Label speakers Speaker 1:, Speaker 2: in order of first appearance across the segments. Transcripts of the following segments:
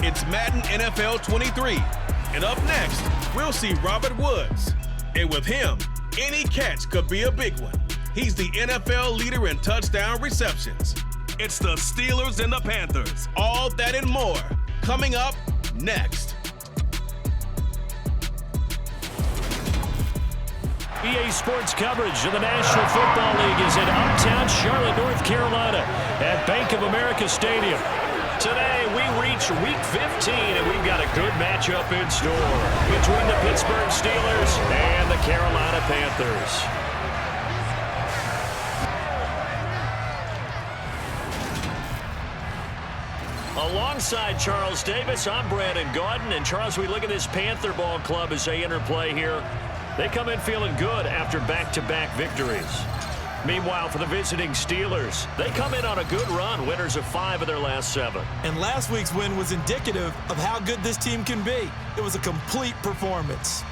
Speaker 1: It's Madden NFL 23. And up next, we'll see Robert Woods. And with him, any catch could be a big one. He's the NFL leader in touchdown receptions. It's the Steelers and the Panthers. All that and more coming up next.
Speaker 2: EA Sports coverage of the National Football League is in uptown Charlotte, North Carolina at Bank of America Stadium. Today, we reach Week 15, and we've got a good matchup in store between the Pittsburgh Steelers and the Carolina Panthers. Alongside Charles Davis, I'm Brandon Gaudin. And Charles, we look at this Panther ball club as they interplay here. They come in feeling good after back-to-back victories. Meanwhile, for the visiting Steelers, they come in on a good run, winners of 5 of their last 7.
Speaker 3: And last week's win was indicative of how good this team can be. It was a complete performance.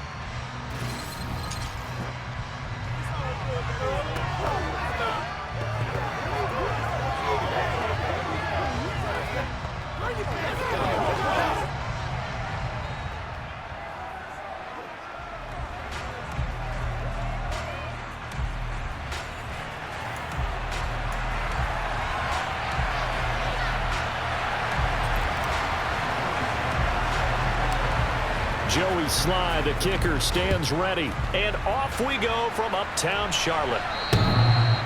Speaker 2: Joey Sly, the kicker, stands ready. And off we go from uptown Charlotte.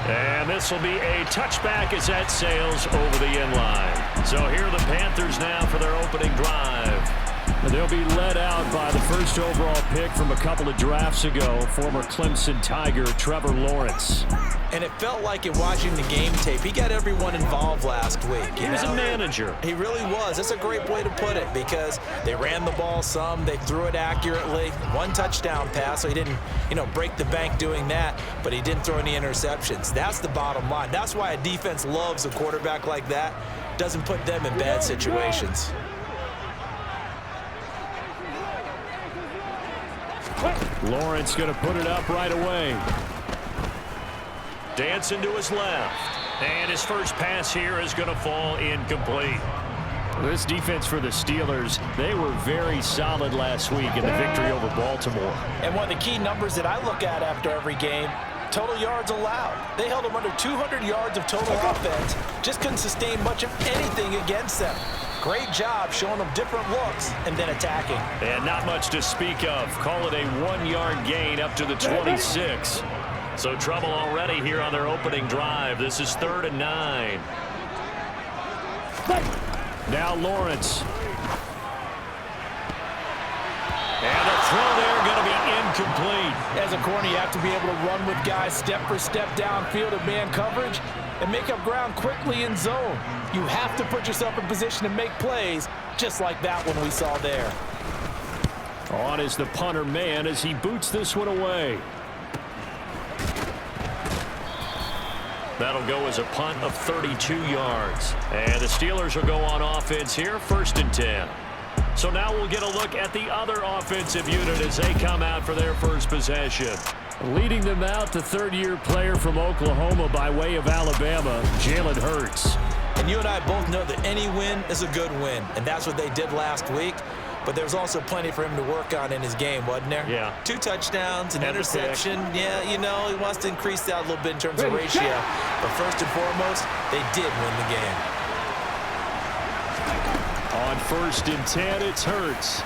Speaker 2: And this will be a touchback as that sails over the end line. So here are the Panthers now for their opening drive. They'll be led out by the first overall pick from a couple of drafts ago, former Clemson Tiger Trevor Lawrence.
Speaker 3: And it felt like in watching the game tape, he got everyone involved last week.
Speaker 2: He was a manager.
Speaker 3: He really was. That's a great way to put it because they ran the ball some, they threw it accurately. 1 touchdown pass, so he didn't, break the bank doing that, but he didn't throw any interceptions. That's the bottom line. That's why a defense loves a quarterback like that. Doesn't put them in bad situations.
Speaker 2: Lawrence going to put it up right away. Dancing to his left. And his first pass here is going to fall incomplete. This defense for the Steelers, they were very solid last week in the victory over Baltimore.
Speaker 3: And one of the key numbers that I look at after every game, total yards allowed. They held them under 200 yards of total offense. Just couldn't sustain much of anything against them. Great job showing them different looks and then attacking.
Speaker 2: And not much to speak of. Call it a 1-yard gain up to the 26. So trouble already here on their opening drive. This is 3rd and 9. Now Lawrence. And a throw there going to be incomplete.
Speaker 3: As a corner, you have to be able to run with guys step for step downfield in man coverage and make up ground quickly in zone. You have to put yourself in position to make plays, just like that one we saw there.
Speaker 2: On is the punter man as he boots this one away. That'll go as a punt of 32 yards. And the Steelers will go on offense here, 1st and 10. So now we'll get a look at the other offensive unit as they come out for their first possession. Leading them out, the 3rd-year player from Oklahoma by way of Alabama, Jalen Hurts.
Speaker 3: And you and I both know that any win is a good win, and that's what they did last week. But there's also plenty for him to work on in his game, wasn't there?
Speaker 2: Yeah.
Speaker 3: 2 touchdowns, an interception. Yeah, he wants to increase that a little bit in terms of ratio. But first and foremost, they did win the game.
Speaker 2: On 1st and 10, it's Hurts.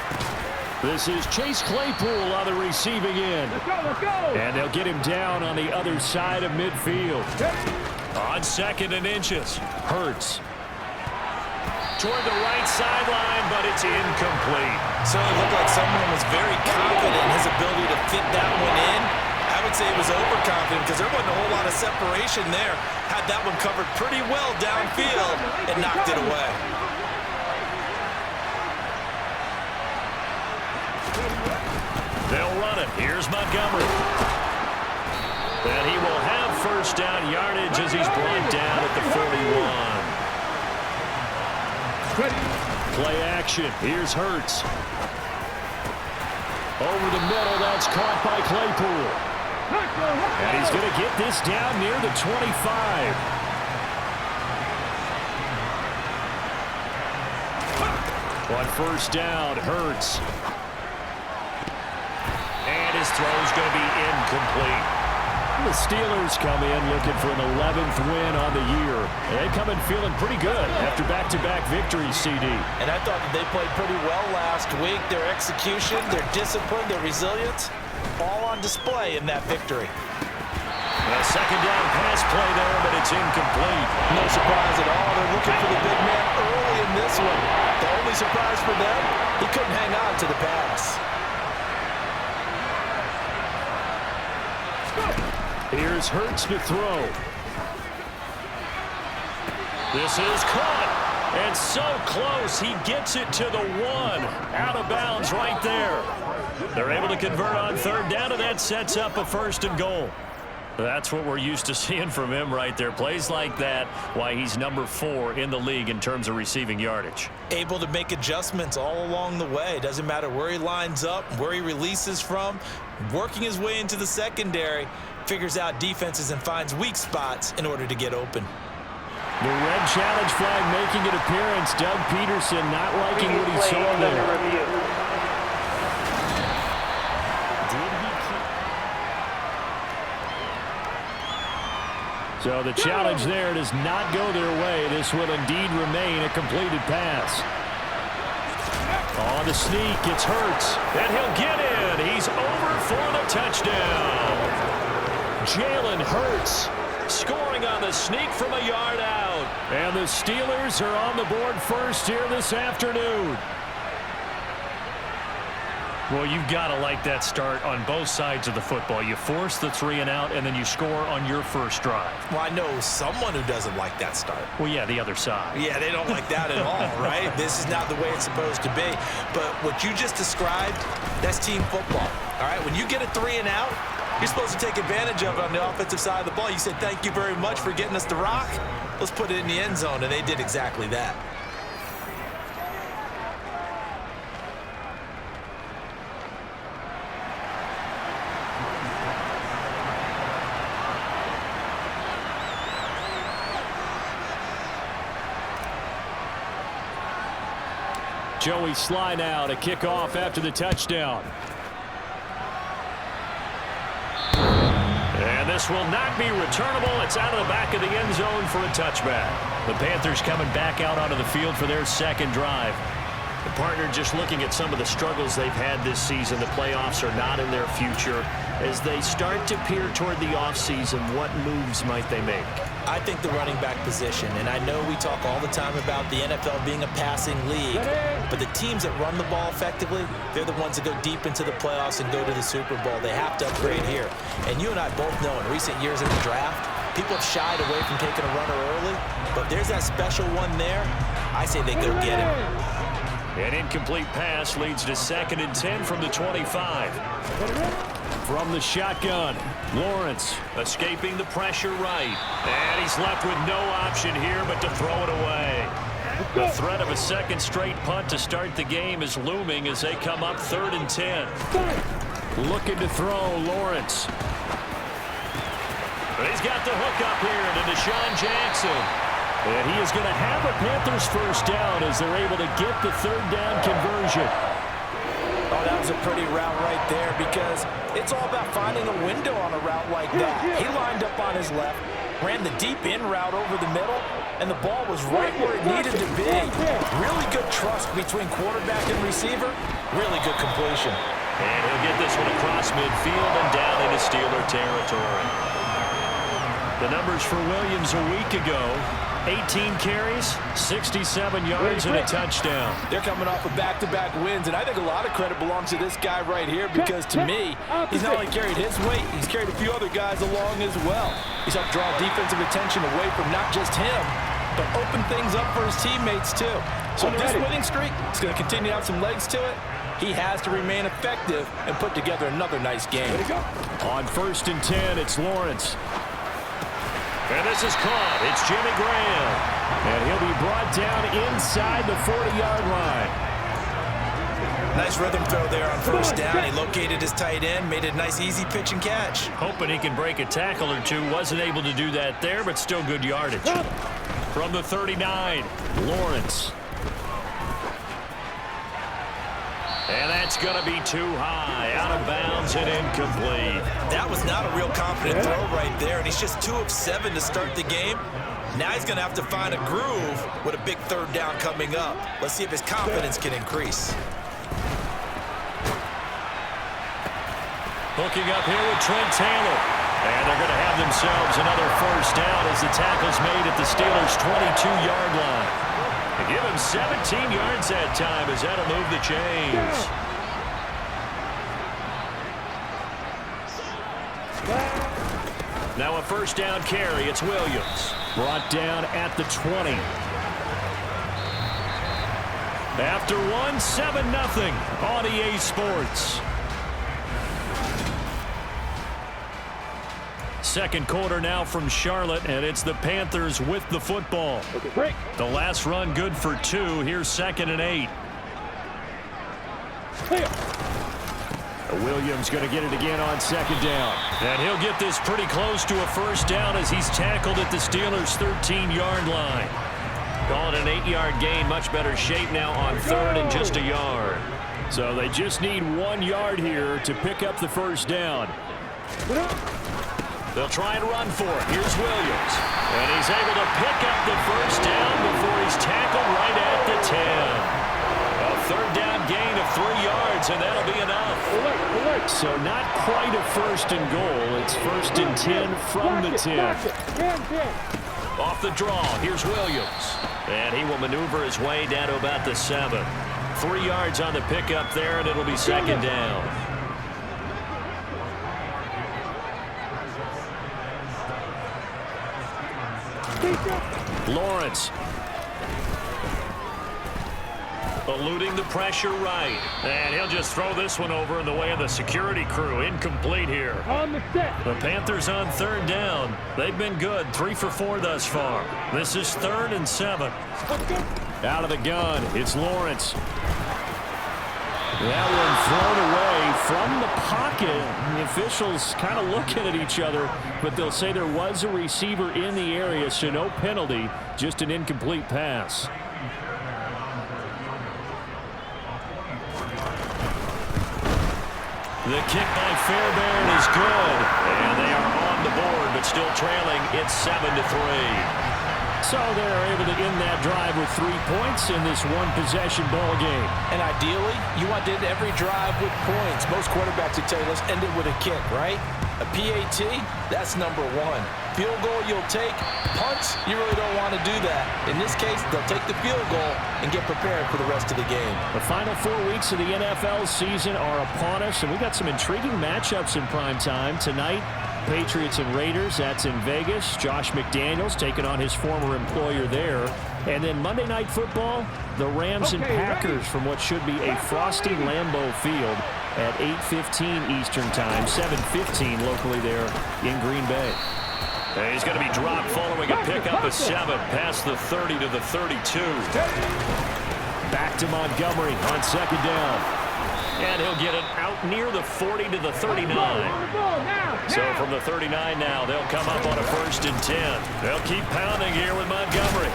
Speaker 2: This is Chase Claypool on the receiving end.
Speaker 4: Let's go.
Speaker 2: And they'll get him down on the other side of midfield. On 2nd and inches, Hurts. Toward the right sideline, but it's incomplete.
Speaker 3: So it looked like someone was very confident in his ability to fit that one in. I would say he was overconfident because there wasn't a whole lot of separation there. Had that one covered pretty well downfield and knocked it away.
Speaker 2: They'll run it. Here's Montgomery. And he will have 1st down yardage as he's brought down at the 41. Play action. Here's Hurts. Over the middle. That's caught by Claypool. And he's going to get this down near the 25. On first down, Hurts. And his throw is going to be incomplete. The Steelers come in looking for an 11th win on the year. And they come in feeling pretty good after back-to-back victories, CD.
Speaker 3: And I thought that they played pretty well last week. Their execution, their discipline, their resilience, all on display in that victory.
Speaker 2: A second down pass play there, but it's incomplete.
Speaker 3: No surprise at all. They're looking for the big man early in this one. The only surprise for them, he couldn't hang on to the pass.
Speaker 2: Here's Hurts to throw. This is caught. And so close, he gets it to the 1. Out of bounds right there. They're able to convert on third down, and that sets up a 1st and goal. That's what we're used to seeing from him right there. Plays like that, why he's number 4 in the league in terms of receiving yardage.
Speaker 3: Able to make adjustments all along the way. Doesn't matter where he lines up, where he releases from. Working his way into the secondary, figures out defenses and finds weak spots in order to get open.
Speaker 2: The red challenge flag making an appearance. Doug Peterson not liking what he saw there. So the challenge there does not go their way. This will indeed remain a completed pass. On the sneak, it's Hurts. And he'll get in. He's over for the touchdown. Jalen Hurts scoring on the sneak from a yard out. And the Steelers are on the board first here this afternoon. Well, you've got to like that start on both sides of the football. You force the 3 and out, and then you score on your first drive.
Speaker 3: Well, I know someone who doesn't like that start.
Speaker 2: Well, yeah, the other side.
Speaker 3: Yeah, they don't like that at all, right? This is not the way it's supposed to be. But what you just described, that's team football, all right? When you get a 3 and out, you're supposed to take advantage of it on the offensive side of the ball. You said, thank you very much for getting us the rock. Let's put it in the end zone, and they did exactly that.
Speaker 2: Joey Sly now to kick off after the touchdown. And this will not be returnable. It's out of the back of the end zone for a touchback. The Panthers coming back out onto the field for their second drive. The partner just looking at some of the struggles they've had this season. The playoffs are not in their future. As they start to peer toward the offseason, what moves might they make?
Speaker 3: I think the running back position, and I know we talk all the time about the NFL being a passing league, but the teams that run the ball effectively, they're the ones that go deep into the playoffs and go to the Super Bowl. They have to upgrade here. And you and I both know in recent years in the draft, people have shied away from taking a runner early, but there's that special one there. I say they go get him.
Speaker 2: An incomplete pass leads to 2nd and 10 from the 25. From the shotgun, Lawrence escaping the pressure right. And he's left with no option here but to throw it away. The threat of a second straight punt to start the game is looming as they come up 3rd and 10. Looking to throw, Lawrence. But he's got the hook up here to Deshaun Jackson. And he is going to have a Panthers first down as they're able to get the 3rd down conversion.
Speaker 3: Oh, that was a pretty route right there because it's all about finding a window on a route like that. He lined up on his left, ran the deep in route over the middle, and the ball was right where it needed to be. Really good trust between quarterback and receiver. Really good completion.
Speaker 2: And he'll get this one across midfield and down into Steeler territory. The numbers for Williams a week ago: 18 carries, 67 yards, and a touchdown.
Speaker 3: They're coming off of back-to-back wins, and I think a lot of credit belongs to this guy right here because, to me, he's not only carried his weight, he's carried a few other guys along as well. He's helped draw defensive attention away from not just him, but open things up for his teammates, too. So this winning streak is going to continue to have some legs to it. He has to remain effective and put together another nice game.
Speaker 2: On 1st and 10, it's Lawrence. And this is caught. It's Jimmy Graham. And he'll be brought down inside the 40-yard line.
Speaker 3: Nice rhythm throw there on 1st down. He located his tight end, made a nice easy pitch and catch.
Speaker 2: Hoping he can break a tackle or two. Wasn't able to do that there, but still good yardage. From the 39, Lawrence. And that's going to be too high, out of bounds and incomplete.
Speaker 3: That was not a real confident throw right there, and he's just 2 of 7 to start the game. Now he's going to have to find a groove with a big third down coming up. Let's see if his confidence can increase.
Speaker 2: Hooking up here with Trent Taylor. And they're going to have themselves another first down as the tackle's made at the Steelers' 22-yard line. They give him 17 yards that time as that'll move the chains. Now a first down carry. It's Williams. Brought down at the 20. After one, 7-0 on EA Sports. Second quarter now from Charlotte, and it's the Panthers with the football. The last run good for 2. Here's 2nd and 8. Williams going to get it again on 2nd down. And he'll get this pretty close to a first down as he's tackled at the Steelers' 13-yard line. Call it an 8-yard gain. Much better shape now on 3rd and just a yard. So they just need 1 yard here to pick up the first down. They'll try and run for it. Here's Williams. And he's able to pick up the first down before he's tackled right at the 10. A third down gain of 3 yards, and that'll be enough. So not quite a first and goal. It's 1st and 10 from the 10. Off the draw, here's Williams. And he will maneuver his way down to about the 7. 3 yards on the pickup there, and it'll be 2nd down. Lawrence. Eluding the pressure right. And he'll just throw this one over in the way of the security crew. Incomplete here. The Panthers on 3rd down. They've been good. 3 for 4 thus far. This is 3rd and 7. Out of the gun. It's Lawrence. That one thrown away from the pocket. The officials kind of looking at each other, but they'll say there was a receiver in the area, so no penalty, just an incomplete pass. The kick by Fairbairn is good, and they are on the board, but still trailing. It's 7-3. So they're able to end that drive with 3 points in this one-possession ball game. And ideally, you want to end every drive with points. Most quarterbacks would tell you, let's end it with a kick, right? A PAT, that's number 1. Field goal you'll take. Punts, you really don't want to do that. In this case, they'll take the field goal and get prepared for the rest of the game. The final 4 weeks of the NFL season are upon us, and we've got some intriguing matchups in prime time tonight. Patriots and Raiders, that's in Vegas. Josh McDaniels taking on his former employer there. And then Monday Night Football, the Rams and Packers from what should be a frosty Lambeau Field at 8:15 Eastern Time, 7:15 locally there in Green Bay. And he's going to be dropped following a pickup of 7 past the 30 to the 32. Back to Montgomery on 2nd down. And he'll get it out near the 40 to the 39. So from the 39 now, they'll come up on a 1st and 10. They'll keep pounding here with Montgomery.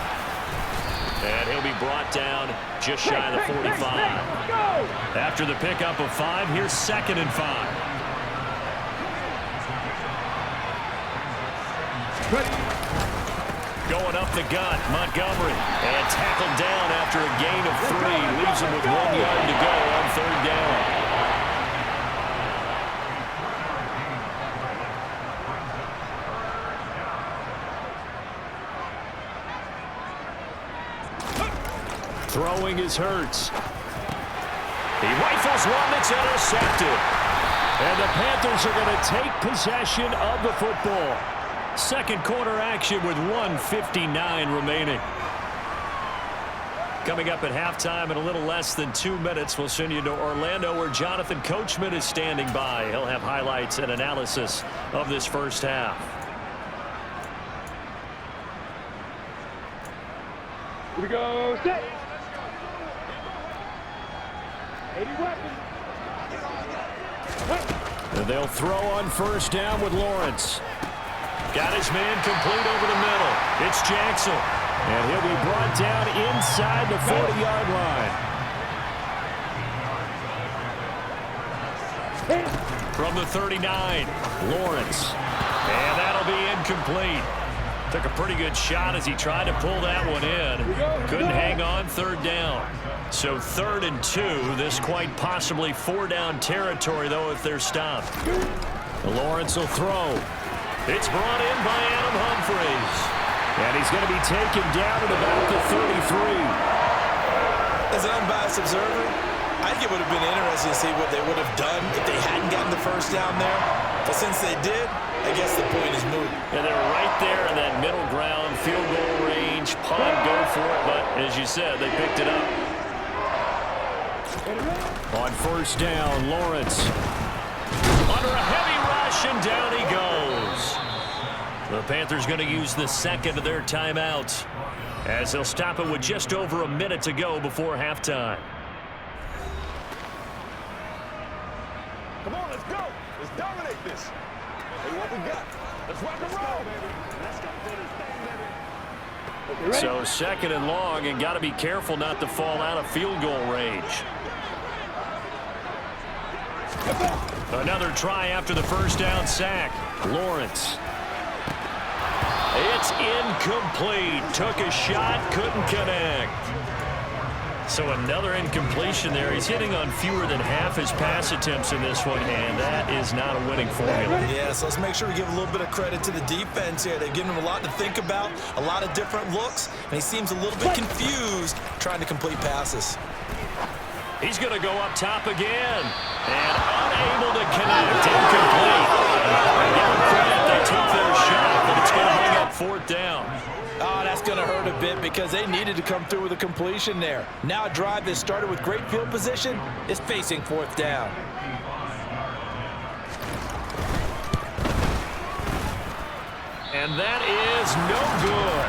Speaker 2: And he'll be brought down just shy of the 45. After the pickup of 5, here's 2nd and 5. Going up the gut, Montgomery. And tackled down after a gain of 3. Leaves him with 1 yard to go on 3rd down. Throwing is Hurts. He rifles one that's intercepted. And the Panthers are going to take possession of the football. Second quarter action with 1:59 remaining. Coming up at halftime in a little less than 2 minutes, we'll send you to Orlando where Jonathan Coachman is standing by. He'll have highlights and analysis of this first half.
Speaker 4: Here we go. Set. 80 weapons.
Speaker 2: And they'll throw on first down with Lawrence. Got his man complete over the middle. It's Jackson. And he'll be brought down inside the 40-yard line. from the 39. Lawrence. And that'll be incomplete. Took a pretty good shot as he tried to pull that one in. Couldn't hang on, third down. So 3rd and 2. This quite possibly 4-down territory, though, if they're stopped. Lawrence will throw. It's brought in by Adam Humphries. And he's going to be taken down at about the 33.
Speaker 3: As an unbiased observer, I think it would have been interesting to see what they would have done if they hadn't gotten the first down there. But since they did, I guess the point is moot.
Speaker 2: And they're right there in that middle ground, field goal range, punt, go for it. But as you said, they picked it up. On first down, Lawrence. Under a heavy rush, and down he goes. The Panthers going to use the second of their timeouts, as they'll stop it with just over a minute to go before halftime.
Speaker 4: Come on, let's go. Let's dominate this. Hey, what we got? Let's rock and roll, baby. Let's go do this thing, baby.
Speaker 2: So 2nd and long, and got to be careful not to fall out of field goal range. Another try after the first down sack. Lawrence. It's incomplete. Took a shot, couldn't connect. So another incompletion there. He's hitting on fewer than half his pass attempts in this one, and that is not a winning formula.
Speaker 3: Yeah, so let's make sure we give a little bit of credit to the defense here. They've given him a lot to think about, a lot of different looks, and he seems a little bit confused trying to complete passes.
Speaker 2: He's going to go up top again, and unable to connect. Incomplete. Give him credit. They took their shot, but it's going to bring up 4th down.
Speaker 3: Oh, that's going to hurt a bit because they needed to come through with a completion there. Now a drive that started with great field position is facing 4th down.
Speaker 2: And that is no good.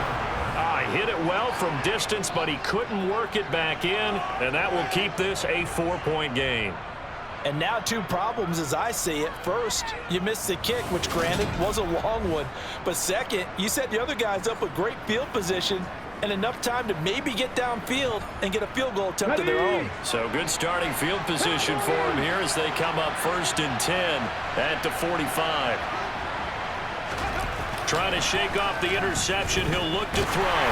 Speaker 2: He hit it well from distance, but he couldn't work it back in, and that will keep this a 4-point game.
Speaker 3: And now 2 problems as I see it. First, you missed the kick, which granted was a long one. But second, you set the other guys up with great field position and enough time to maybe get downfield and get a field goal attempt of their own.
Speaker 2: So good starting field position for him here as they come up 1st and 10 at the 45. Trying to shake off the interception. He'll look to throw.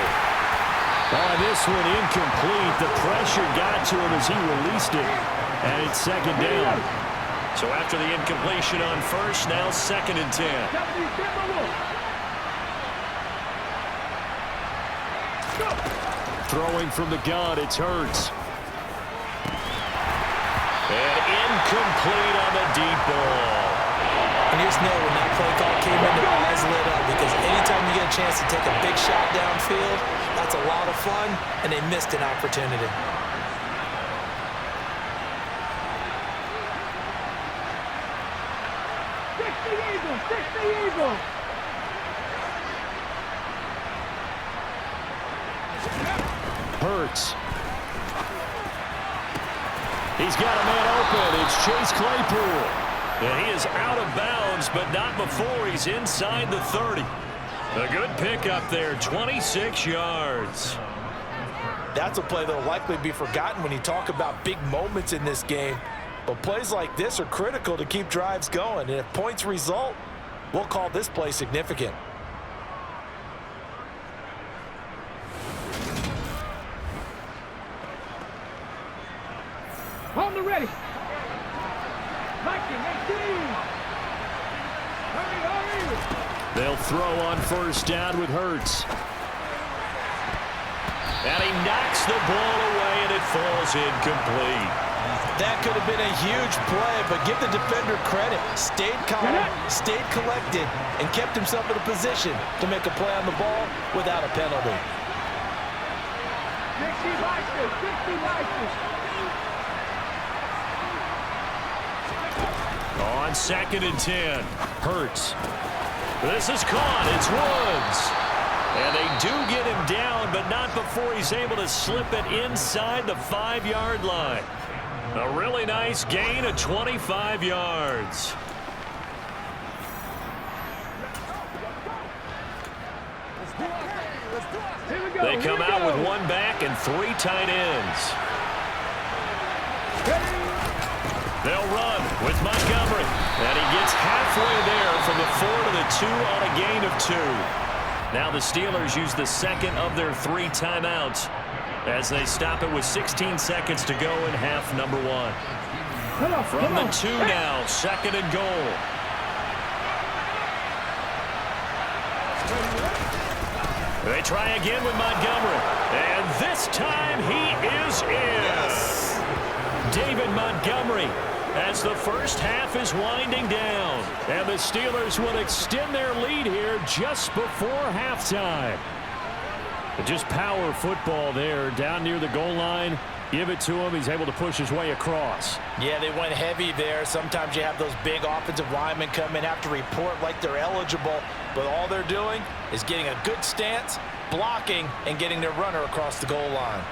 Speaker 2: Oh, this one incomplete. The pressure got to him as he released it. And it's 2nd down. So after the incompletion on first, now 2nd and 10. Throwing from the gun, it's Hurts. And incomplete on the deep ball.
Speaker 3: And you just know when that play call came in, their eyes lit up because anytime you get a chance to take a big shot downfield, that's a lot of fun, and they missed an opportunity.
Speaker 2: Hurts. He's got a man open. It's Chase Claypool. And he is out of bounds, but not before he's inside the 30. A good pickup there, 26 yards.
Speaker 3: That's a play that will likely be forgotten when you talk about big moments in this game. But plays like this are critical to keep drives going. And if points result, we'll call this play significant.
Speaker 4: On the ready. 19-18. Hurry.
Speaker 2: They'll throw on first down with Hurts. And he knocks the ball away, and it falls incomplete.
Speaker 3: That could have been a huge play, but give the defender credit. Stayed calm, stayed collected, and kept himself in a position to make a play on the ball without a penalty.
Speaker 4: 60 license.
Speaker 2: On 2nd and 10, Hurts. This is caught. It's Woods. And they do get him down, but not before he's able to slip it inside the 5-yard line. A really nice gain of 25 yards. They come out with 1 back and 3 tight ends. They'll run with Montgomery. And he gets halfway there from the 4 to the 2 on a gain of 2. Now the Steelers use the second of their 3 timeouts as they stop it with 16 seconds to go in half number 1. From the 2 now, 2nd and goal. They try again with Montgomery. And this time he is in.
Speaker 3: Yes.
Speaker 2: David Montgomery as the first half is winding down. And the Steelers will extend their lead here just before halftime. Just power football there down near the goal line. Give it to him. He's able to push his way across.
Speaker 3: Yeah, they went heavy there. Sometimes you have those big offensive linemen come in, have to report like they're eligible, but all they're doing is getting a good stance, blocking, and getting their runner across the goal line.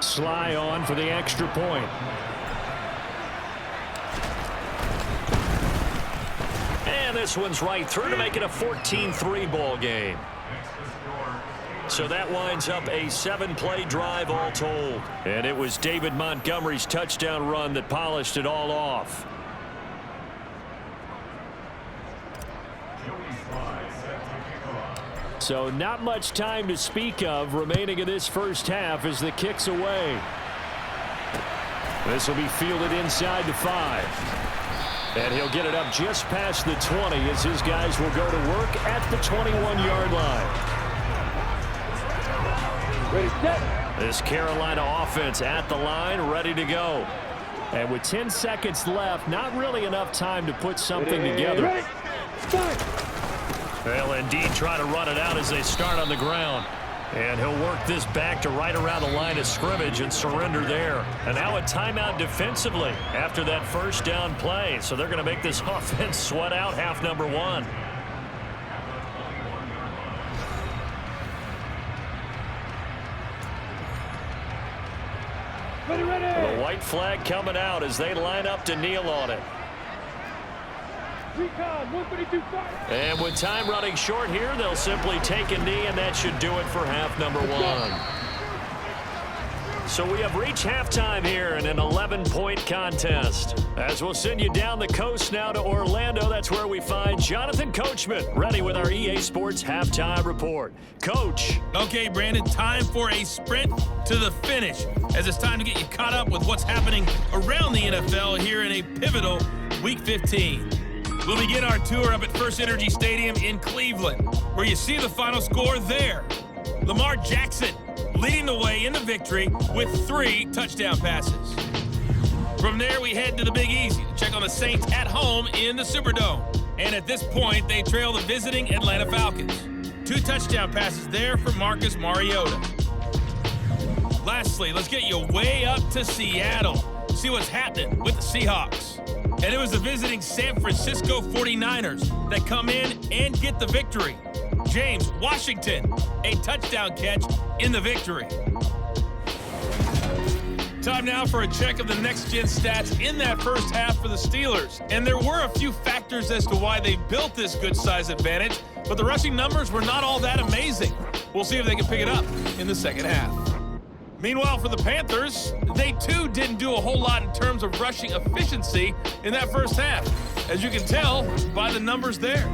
Speaker 2: Sly on for the extra point. And this one's right through to make it a 14-3 ball game. So that winds up a 7-play drive all told. And it was David Montgomery's touchdown run that polished it all off. So not much time to speak of remaining in this first half as the kick's away. This will be fielded inside the 5. And he'll get it up just past the 20 as his guys will go to work at the 21-yard line.
Speaker 4: Ready, set.
Speaker 2: This Carolina offense at the line, ready to go. And with 10 seconds left, not really enough time to put something together.
Speaker 4: Ready, start.
Speaker 2: They'll indeed try to run it out as they start on the ground. And he'll work this back to right around the line of scrimmage and surrender there. And now a timeout defensively after that first down play. So they're going to make this offense sweat out half number 1.
Speaker 4: Ready, ready.
Speaker 2: The white flag coming out as they line up to kneel on it.
Speaker 4: Recon, 132 fire.
Speaker 2: And with time running short here, they'll simply take a knee, and that should do it for half number 1. So we have reached halftime here in an 11-point contest. As we'll send you down the coast now to Orlando, that's where we find Jonathan Coachman, ready with our EA Sports Halftime Report. Coach.
Speaker 1: Okay, Brandon, time for a sprint to the finish, as it's time to get you caught up with what's happening around the NFL here in a pivotal Week 15. We'll begin our tour up at First Energy Stadium in Cleveland, where you see the final score there. Lamar Jackson leading the way in the victory with 3 touchdown passes. From there, we head to the Big Easy to check on the Saints at home in the Superdome. And at this point, they trail the visiting Atlanta Falcons. 2 touchdown passes there for Marcus Mariota. Lastly, let's get you way up to Seattle. See what's happening with the Seahawks. And it was the visiting San Francisco 49ers that come in and get the victory. James Washington, a touchdown catch in the victory. Time now for a check of the next-gen stats in that first half for the Steelers. And there were a few factors as to why they built this good size advantage, but the rushing numbers were not all that amazing. We'll see if they can pick it up in the second half. Meanwhile, for the Panthers, they too didn't do a whole lot in terms of rushing efficiency in that first half, as you can tell by the numbers there.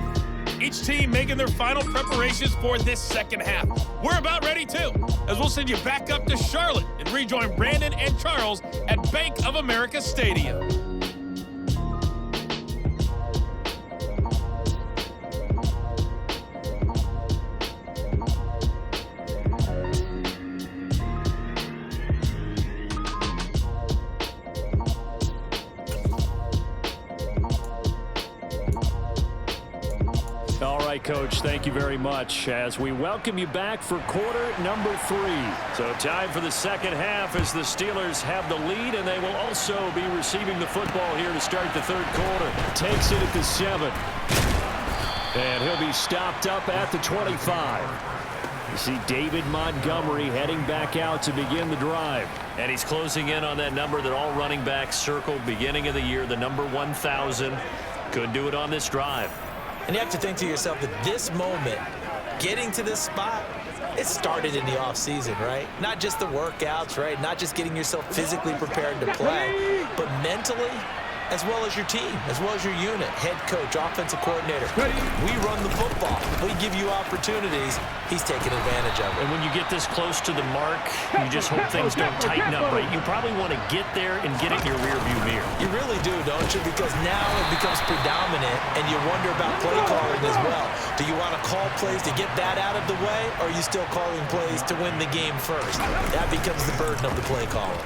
Speaker 1: Each team making their final preparations for this second half. We're about ready too, as we'll send you back up to Charlotte and rejoin Brandon and Charles at Bank of America Stadium.
Speaker 2: All right, Coach, thank you very much as we welcome you back for quarter number 3. So time for the second half as the Steelers have the lead, and they will also be receiving the football here to start the third quarter. Takes it at the 7. And he'll be stopped up at the 25. You see David Montgomery heading back out to begin the drive. And he's closing in on that number that all running backs circled beginning of the year, the number 1,000. Couldn't do it on this drive.
Speaker 3: And you have to think to yourself that this moment, getting to this spot, it started in the offseason, right? Not just the workouts, right? Not just getting yourself physically prepared to play, but mentally, as well as your team, as well as your unit, head coach, offensive coordinator. We run the football. We give you opportunities. He's taking advantage of it.
Speaker 2: And when you get this close to the mark, you just hope things don't tighten up, right? You probably want to get there and get it in your rearview mirror.
Speaker 3: You really do, don't you? Because now it becomes predominant, and you wonder about play calling as well. Do you want to call plays to get that out of the way, or are you still calling plays to win the game first? That becomes the burden of the play caller.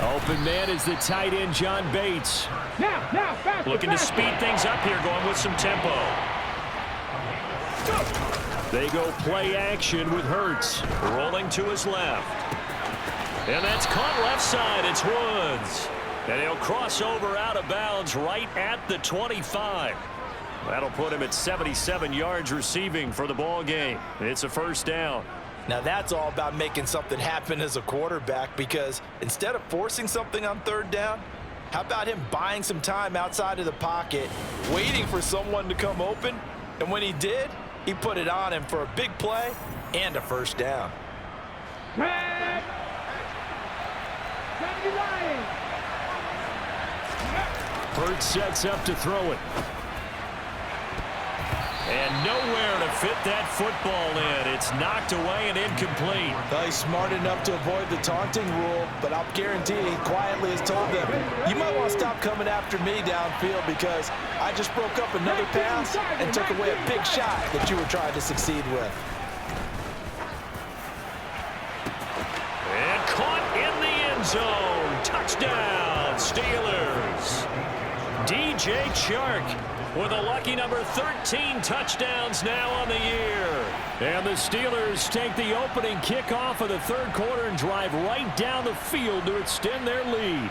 Speaker 2: Open man is the tight end, John Bates. Looking to speed things up here, going with some tempo. They go play action with Hurts. Rolling to his left. And that's caught left side. It's Woods. And he'll cross over out of bounds right at the 25. That'll put him at 77 yards receiving for the ball game. It's a first down.
Speaker 3: Now that's all about making something happen as a quarterback, because instead of forcing something on third down, how about him buying some time outside of the pocket, waiting for someone to come open, and when he did, he put it on him for a big play and a first down.
Speaker 2: Hurts sets up to throw it. And nowhere to fit that football in. It's knocked away and incomplete.
Speaker 3: Well, he's smart enough to avoid the taunting rule, but I'll guarantee he quietly has told them, you might want to stop coming after me downfield because I just broke up another pass and took away a big shot that you were trying to succeed with.
Speaker 2: And caught in the end zone. Touchdown, Steelers. DJ Chark with a lucky number 13 touchdowns now on the year. And the Steelers take the opening kickoff of the third quarter and drive right down the field to extend their lead.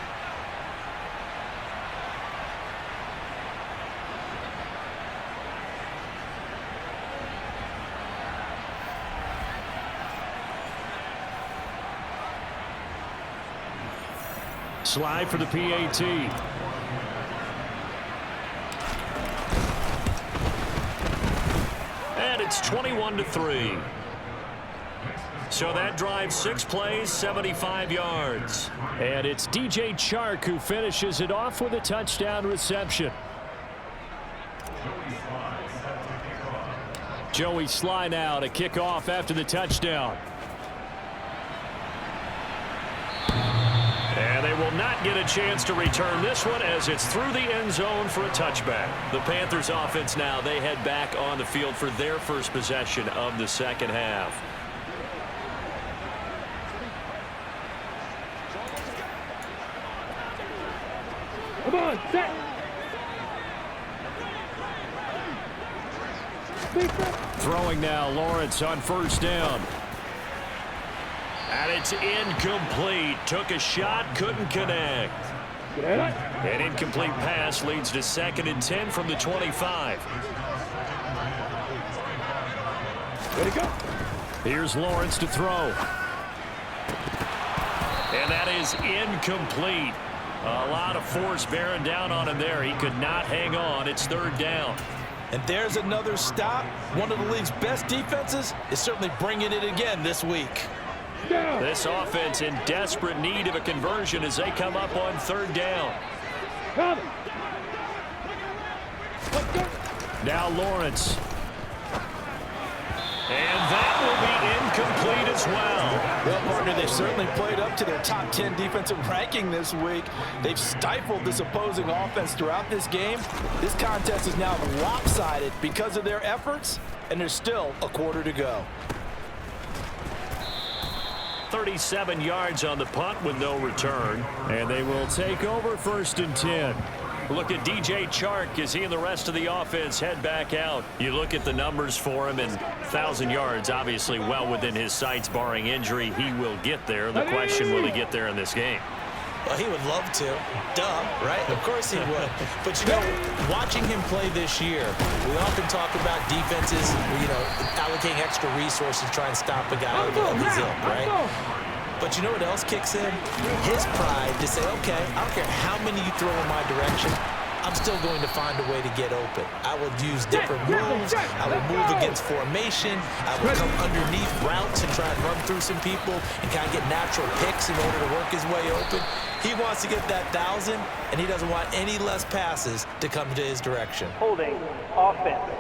Speaker 2: Slide for the PAT. And it's 21-3. So that drives 6 plays, 75 yards. And it's DJ Chark who finishes it off with a touchdown reception. Joey Sly now to kick off after the touchdown. And they will not get a chance to return this one as it's through the end zone for a touchback. The Panthers offense now, they head back on the field for their first possession of the second half.
Speaker 5: Come on, set.
Speaker 2: Throwing now, Lawrence on first down. And it's incomplete. Took a shot, couldn't connect. An incomplete pass leads to 2nd and 10 from the 25.
Speaker 5: Ready to go.
Speaker 2: Here's Lawrence to throw. And that is incomplete. A lot of force bearing down on him there. He could not hang on. It's 3rd down.
Speaker 3: And there's another stop. One of the league's best defenses is certainly bringing it again this week.
Speaker 2: This offense in desperate need of a conversion as they come up on 3rd down. Now Lawrence. And that will be incomplete as well.
Speaker 3: Well, partner, they've certainly played up to their top 10 defensive ranking this week. They've stifled this opposing offense throughout this game. This contest is now lopsided because of their efforts, and there's still a quarter to go.
Speaker 2: 37 yards on the punt with no return. And they will take over 1st and 10. Look at DJ Chark as he and the rest of the offense head back out. You look at the numbers for him, and 1,000 yards obviously well within his sights barring injury. He will get there. The question, will he get there in this game?
Speaker 3: Well, he would love to. Duh, right? Of course he would. But, you know, watching him play this year, we often talk about defenses, you know, allocating extra resources to try and stop a guy of his ilk, right? But you know what else kicks in? His pride to say, okay, I don't care how many you throw in my direction. I'm still going to find a way to get open. I will use different moves. I will move against formation. I will come underneath routes and try and run through some people and kind of get natural picks in order to work his way open. He wants to get that 1,000, and he doesn't want any less passes to come to his direction.
Speaker 6: Holding offense.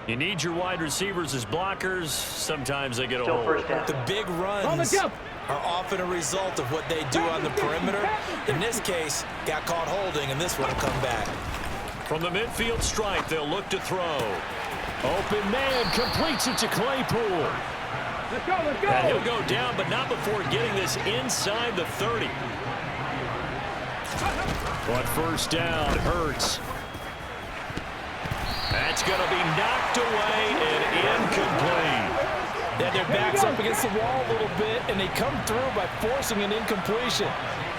Speaker 2: You need your wide receivers as blockers. Sometimes they get a hold.
Speaker 3: The big runs are often a result of what they do on the perimeter. In this case, got caught holding, and this one will come back.
Speaker 2: From the midfield stripe, they'll look to throw. Open man completes it to Claypool.
Speaker 5: Let's go, let's go.
Speaker 2: And he'll go down, but not before getting this inside the 30. But first down, Hurts. That's going to be knocked away and incomplete.
Speaker 3: Yeah, their back's up against the wall a little bit, and they come through by forcing an incompletion.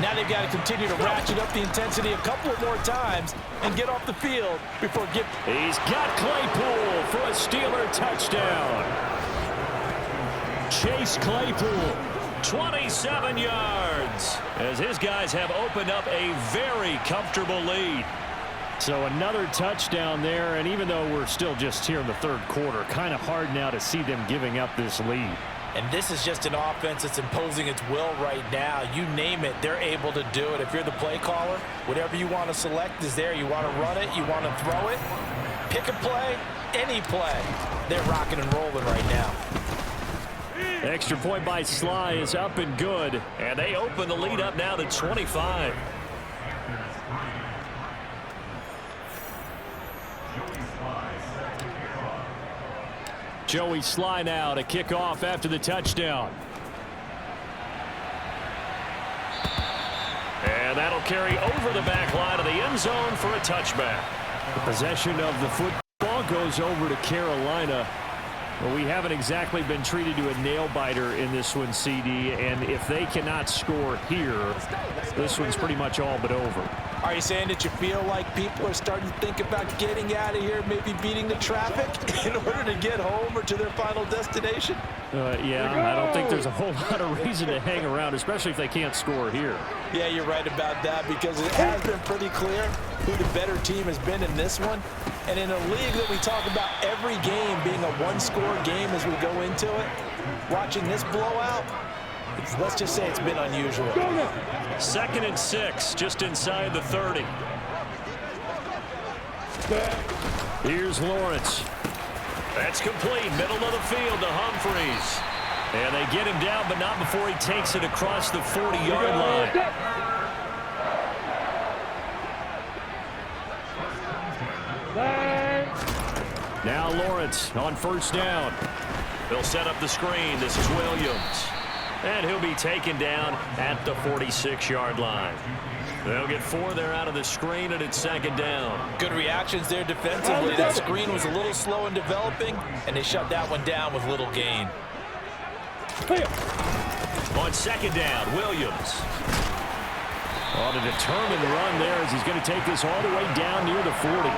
Speaker 3: Now they've got to continue to ratchet up the intensity a couple of more times and get off the field before
Speaker 2: He's got Claypool for a Steeler touchdown. Chase Claypool, 27 yards, as his guys have opened up a very comfortable lead.
Speaker 7: So another touchdown there, and even though we're still just here in the third quarter, kind of hard now to see them giving up this lead.
Speaker 3: And this is just an offense that's imposing its will right now. You name it, they're able to do it. If you're the play caller, whatever you want to select is there. You want to run it, you want to throw it, pick a play, any play. They're rocking and rolling right now.
Speaker 2: Extra point by Sly is up and good, and they open the lead up now to 25.
Speaker 7: Joey Sly now to kick off after the touchdown.
Speaker 2: And that'll carry over the back line of the end zone for a touchback.
Speaker 7: The possession of the football goes over to Carolina. Well, we haven't exactly been treated to a nail-biter in this one, CD, and if they cannot score here, this one's pretty much all but over.
Speaker 3: Are you saying that you feel like people are starting to think about getting out of here, maybe beating the traffic in order to get home or to their final destination?
Speaker 7: Yeah, I don't think there's a whole lot of reason to hang around, especially if they can't score here.
Speaker 3: Yeah, you're right about that, because it has been pretty clear who the better team has been in this one. And in a league that we talk about every game being a one-score game as we go into it, watching this blowout, let's just say it's been unusual.
Speaker 2: 2nd and 6, just inside the 30.
Speaker 7: Here's Lawrence.
Speaker 2: That's complete, middle of the field to Humphreys. And they get him down, but not before he takes it across the 40-yard line.
Speaker 7: Now Lawrence on first down.
Speaker 2: They'll set up the screen. This is Williams. And he'll be taken down at the 46-yard line. They'll get 4 there out of the screen, and it's 2nd down.
Speaker 3: Good reactions there defensively. That screen was a little slow in developing, and they shut that one down with little gain.
Speaker 2: On 2nd down, Williams.
Speaker 7: On a determined run there as he's going to take this all the way down near the 40.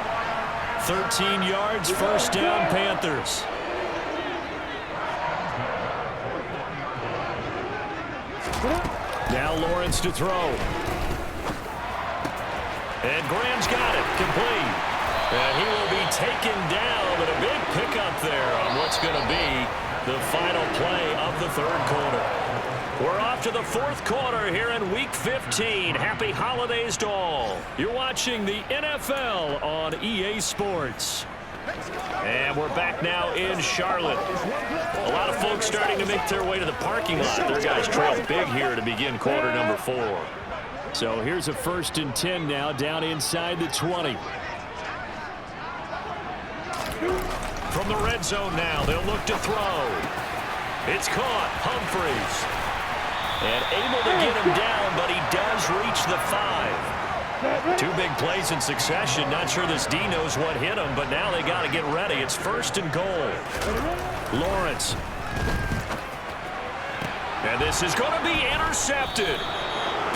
Speaker 2: 13 yards, first down, Panthers.
Speaker 7: Now Lawrence to throw.
Speaker 2: And Graham's got it, complete. And he will be taken down, but a big pickup there on what's going to be the final play of the third quarter. We're off to the fourth quarter here in Week 15. Happy holidays to all. You're watching the NFL on EA Sports. And we're back now in Charlotte. A lot of folks starting to make their way to the parking lot. Their guys trail big here to begin quarter number 4.
Speaker 7: So here's a 1st and 10 now, down inside the 20.
Speaker 2: From the red zone now, they'll look to throw. It's caught, Humphreys. And able to get him down, but he does reach the 5. 2 big plays in succession. Not sure this D knows what hit him, but now they got to get ready. It's 1st and goal.
Speaker 7: Lawrence.
Speaker 2: And this is going to be intercepted.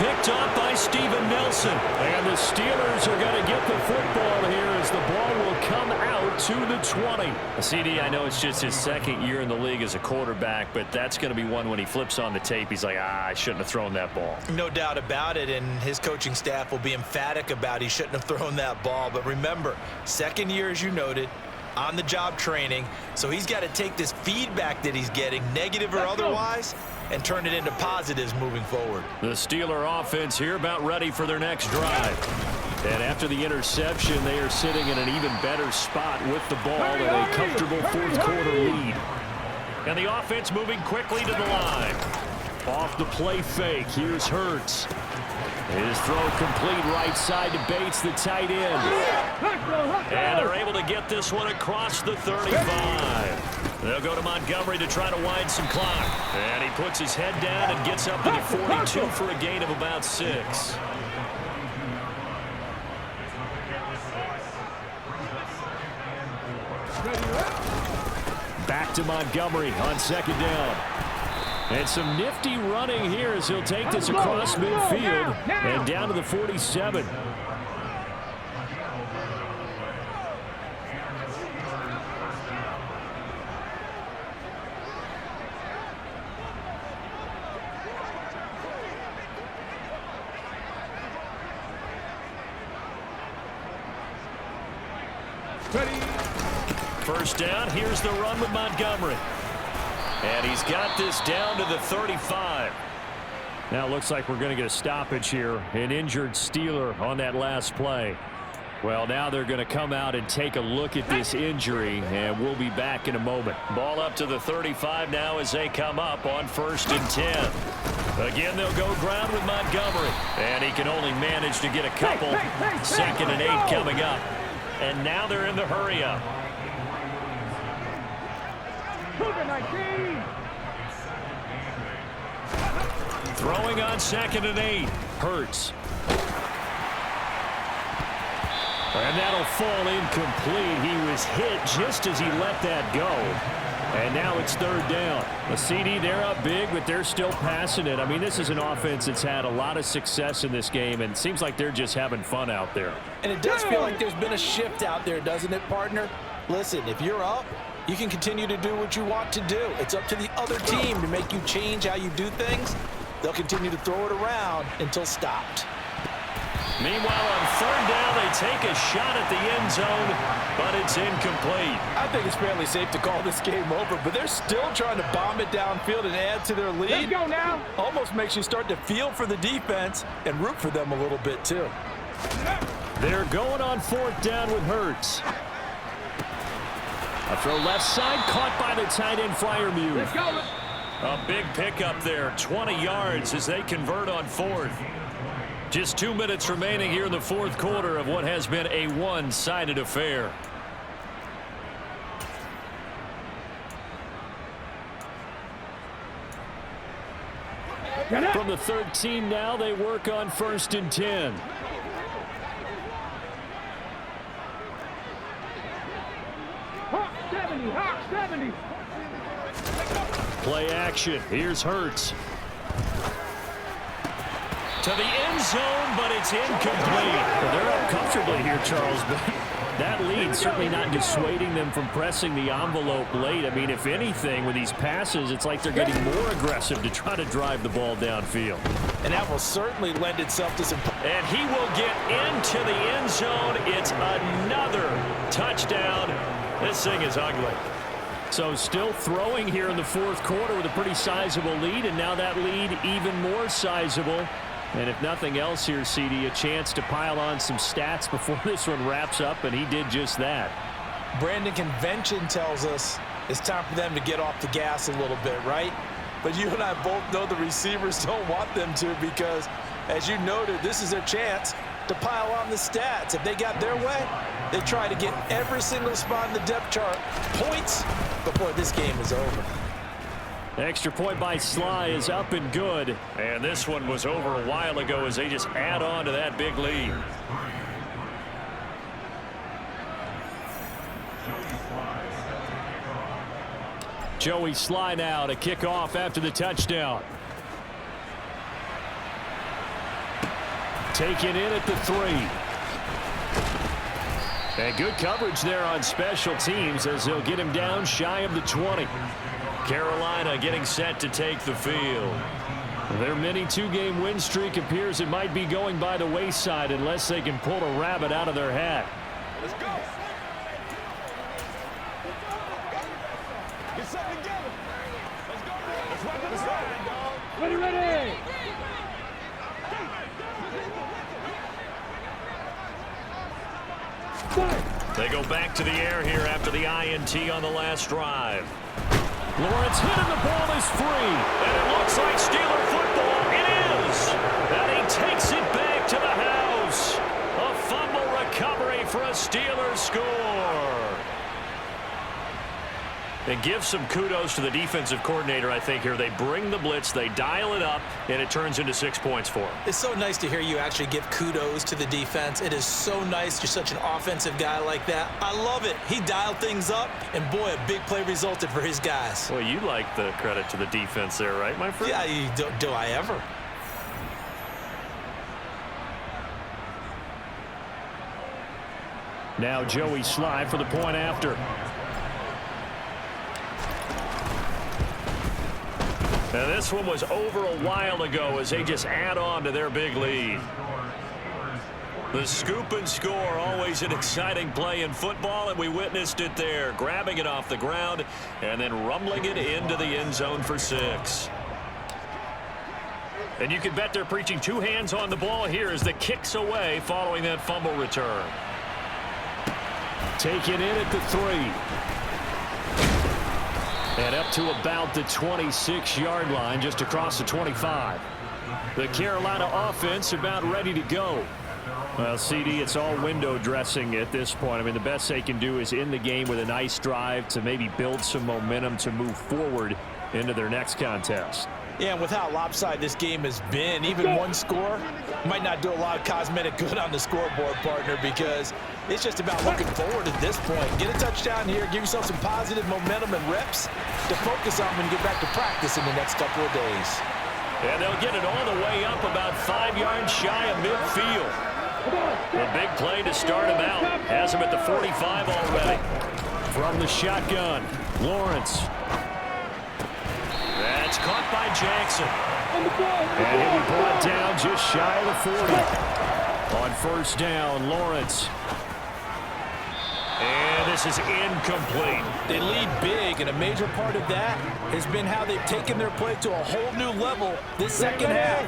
Speaker 2: Picked up by Steven Nelson.
Speaker 7: And the Steelers are going to get the football here as the ball will come out
Speaker 2: to the 20. CD, I know it's just his second year in the league as a quarterback, but that's going to be one when he flips on the tape. He's like, I shouldn't have thrown that ball.
Speaker 3: No doubt about it, and his coaching staff will be emphatic about he shouldn't have thrown that ball. But remember, second year, as you noted, on-the-job training, so he's got to take this feedback that he's getting, negative or otherwise, and turn it into positives moving forward.
Speaker 2: The Steeler offense here about ready for their next drive. And after the interception, they are sitting in an even better spot with the ball and a comfortable fourth-quarter lead. And the offense moving quickly to the line. Off the play fake, here's Hurts. His throw complete right side to Bates, the tight end. And they're able to get this one across the 35. They'll go to Montgomery to try to wind some clock. And he puts his head down and gets up to the 42 for a gain of about 6. Back to Montgomery on second down. And some nifty running here as he'll take this across midfield and down to the 47. First down, here's the run with Montgomery. And he's got this down to the 35. Now it looks like we're going to get a stoppage here. An injured Steeler on that last play. Well, now they're going to come out and take a look at this injury, and we'll be back in a moment. Ball up to the 35 now as they come up on 1st and 10. Again, they'll go ground with Montgomery. And he can only manage to get a couple. 2nd and 8 coming up. And now they're in the hurry up. Throwing on 2nd and 8. Hurts. And that'll fall incomplete. He was hit just as he let that go. And now it's 3rd down. The CD, they're up big, but they're still passing it. I mean, this is an offense that's had a lot of success in this game, and it seems like they're just having fun out there.
Speaker 3: And it does feel like there's been a shift out there, doesn't it, partner? Listen, if you're up, you can continue to do what you want to do. It's up to the other team to make you change how you do things. They'll continue to throw it around until stopped.
Speaker 2: Meanwhile, on 3rd down, they take a shot at the end zone, but it's incomplete.
Speaker 3: I think it's fairly safe to call this game over, but they're still trying to bomb it downfield and add to their lead.
Speaker 5: Let's go now.
Speaker 3: Almost makes you start to feel for the defense and root for them a little bit, too.
Speaker 2: They're going on 4th down with Hurts. A throw left side, caught by the tight end, Freiermuth.
Speaker 5: Let's go.
Speaker 2: A big pickup there, 20 yards as they convert on 4th. Just 2 minutes remaining here in the 4th quarter of what has been a one-sided affair. From the 13 now, they work on 1st and 10.
Speaker 5: Hawk 70, Hawk 70.
Speaker 2: Play action. Here's Hurts. To the end zone, but it's incomplete. Well, they're up comfortably here, Charles, but that lead certainly not dissuading them from pressing the envelope late. I mean, if anything, with these passes, it's like they're getting more aggressive to try to drive the ball downfield.
Speaker 3: And that will certainly lend itself to some...
Speaker 2: And he will get into the end zone. It's another touchdown. This thing is ugly. So still throwing here in the 4th quarter with a pretty sizable lead, and now that lead even more sizable. And if nothing else here, CD, a chance to pile on some stats before this one wraps up, and he did just that.
Speaker 3: Brandon, convention tells us it's time for them to get off the gas a little bit, right? But you and I both know the receivers don't want them to because, as you noted, this is their chance to pile on the stats. If they got their way, they try to get every single spot in the depth chart points before this game is over.
Speaker 2: Extra point by Sly is up and good. And this one was over a while ago as they just add on to that big lead. Joey Sly now to kick off after the touchdown. Taken in at the 3. And good coverage there on special teams as they'll get him down shy of the 20. Carolina getting set to take the field. Their mini two-game win streak appears it might be going by the wayside unless they can pull a rabbit out of their hat.
Speaker 4: Let's go. Get something together. Let's go. Let's run to the side, dog.
Speaker 5: Ready, ready.
Speaker 2: They go back to the air here after the INT on the last drive. Lawrence hit and the ball is free. And it looks like Steeler football. It is. And he takes it back to the house. A fumble recovery for a Steeler score. And give some kudos to the defensive coordinator, I think, here. They bring the blitz, they dial it up, and it turns into 6 points for them.
Speaker 3: It's so nice to hear you actually give kudos to the defense. It is so nice. You're such an offensive guy like that. I love it. He dialed things up, and boy, a big play resulted for his guys.
Speaker 2: Well, you like the credit to the defense there, right, my friend?
Speaker 3: Yeah, do I ever?
Speaker 7: Now Joey Sly for the point after.
Speaker 2: Now this one was over a while ago as they just add on to their big lead. The scoop and score, always an exciting play in football, and we witnessed it there. Grabbing it off the ground and then rumbling it into the end zone for 6. And you can bet they're preaching 2 hands on the ball here as the kick's away following that fumble return.
Speaker 7: Take it in at the 3. And up to about the 26-yard line, just across the 25. The Carolina offense about ready to go. Well, CD, it's all window dressing at this point. I mean, the best they can do is end the game with a nice drive to maybe build some momentum to move forward into their next contest.
Speaker 3: Yeah, and with how lopsided this game has been, even one score might not do a lot of cosmetic good on the scoreboard, partner, because it's just about looking forward at this point. Get a touchdown here, give yourself some positive momentum and reps to focus on when you get back to practice in the next couple of days.
Speaker 2: And they'll get it all the way up about 5 yards shy of midfield. A big play to start him out. Has him at the 45 already.
Speaker 7: From the shotgun, Lawrence.
Speaker 2: That's caught by Jackson.
Speaker 7: And he'll be brought down just shy of the 40. On first down, Lawrence.
Speaker 2: And this is incomplete.
Speaker 3: They lead big, and a major part of that has been how they've taken their play to a whole new level this second half.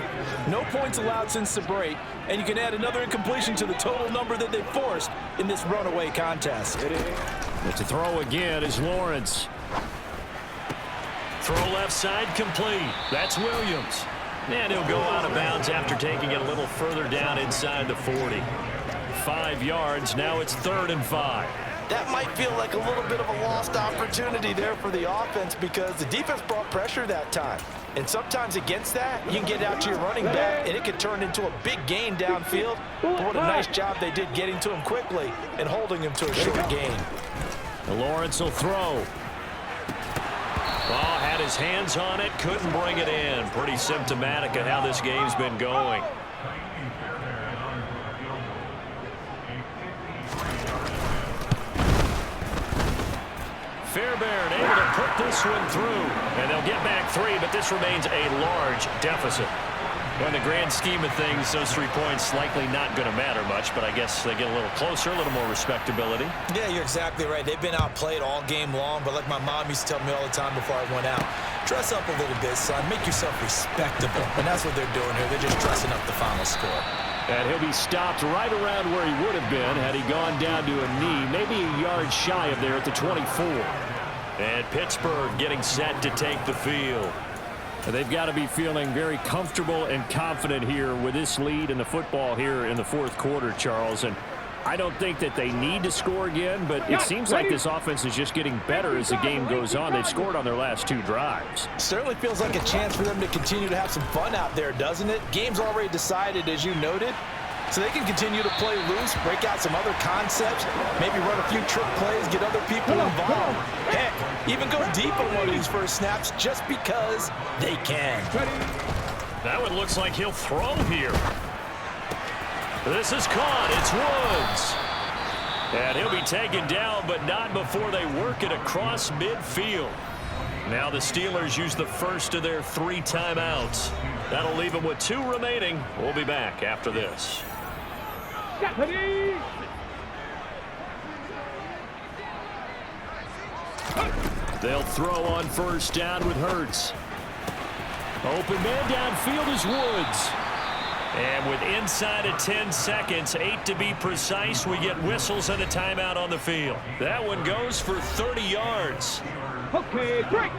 Speaker 3: No points allowed since the break, and you can add another incompletion to the total number that they forced in this runaway contest.
Speaker 7: But to throw again is Lawrence.
Speaker 2: Throw left side complete. That's Williams. And he'll go out of bounds after taking it a little further down inside the 40. 5 yards. Now it's 3rd and 5.
Speaker 3: That might feel like a little bit of a lost opportunity there for the offense because the defense brought pressure that time. And sometimes against that, you can get out to your running back, and it could turn into a big gain downfield. But what a nice job they did getting to him quickly and holding him to a short gain.
Speaker 7: Lawrence will throw.
Speaker 2: Oh, had his hands on it, couldn't bring it in. Pretty symptomatic of how this game's been going. Fairbairn able to put this one through. And they'll get back 3, but this remains a large deficit. In the grand scheme of things, those 3 points likely not going to matter much, but I guess they get a little closer, a little more respectability.
Speaker 3: Yeah, you're exactly right. They've been outplayed all game long, but like my mom used to tell me all the time before I went out, dress up a little bit, son. Make yourself respectable. And that's what they're doing here. They're just dressing up the final score.
Speaker 7: And he'll be stopped right around where he would have been had he gone down to a knee, maybe a yard shy of there at the 24.
Speaker 2: And Pittsburgh getting set to take the field.
Speaker 7: They've got to be feeling very comfortable and confident here with this lead in the football here in the 4th quarter, Charles. And I don't think that they need to score again, but it seems like this offense is just getting better as the game goes on. They've scored on their last 2 drives.
Speaker 3: Certainly feels like a chance for them to continue to have some fun out there, doesn't it? Game's already decided, as you noted. So they can continue to play loose, break out some other concepts, maybe run a few trick plays, get other people involved. Heck, even go deep on one of these first snaps just because they can.
Speaker 2: That one looks like he'll throw here. This is caught. It's Woods. And he'll be taken down, but not before they work it across midfield. Now the Steelers use the first of their 3 timeouts. That'll leave them with 2 remaining. We'll be back after this.
Speaker 5: Stephanie!
Speaker 7: They'll throw on first down with Hurts. Open man downfield is Woods.
Speaker 2: And with inside of 10 seconds, 8 to be precise, we get whistles and a timeout on the field. That one goes for 30 yards.
Speaker 5: Okay, break!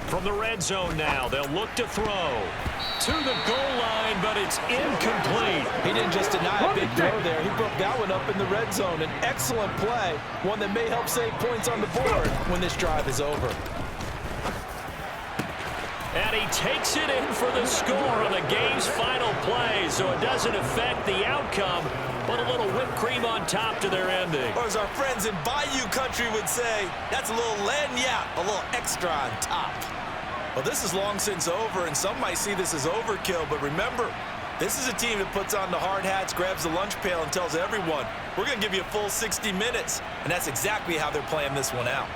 Speaker 2: From the red zone now, they'll look to throw. To the goal line, but it's incomplete.
Speaker 3: He didn't just deny a big throw there. He broke that one up in the red zone. An excellent play, one that may help save points on the board when this drive is over.
Speaker 2: And he takes it in for the score on the game's final play, so it doesn't affect the outcome, but a little whipped cream on top to their ending.
Speaker 3: Or as our friends in Bayou Country would say, that's a little lagniappe, a little extra on top. Well, this is long since over, and some might see this as overkill, but remember, this is a team that puts on the hard hats, grabs the lunch pail, and tells everyone, we're going to give you a full 60 minutes, and that's exactly how they're playing this one out.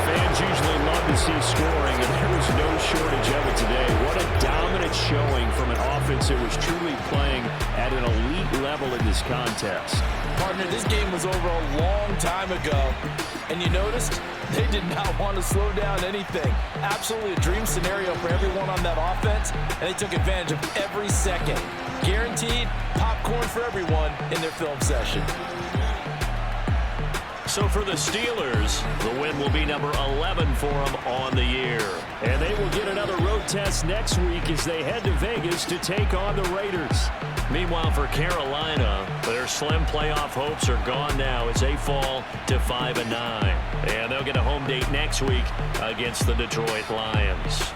Speaker 7: Fans usually love to see scoring, and there was no shortage of it today. What a dominant showing from an offense that was truly playing at an elite level in this contest.
Speaker 3: Partner, this game was over a long time ago, and you noticed they did not want to slow down anything. Absolutely a dream scenario for everyone on that offense, and they took advantage of every second. Guaranteed popcorn for everyone in their film session.
Speaker 2: So for the Steelers, the win will be number 11 for them on the year.
Speaker 7: And they will get another road test next week as they head to Vegas to take on the Raiders.
Speaker 2: Meanwhile, for Carolina, their slim playoff hopes are gone now as they fall to 5-9. And they'll get a home date next week against the Detroit Lions.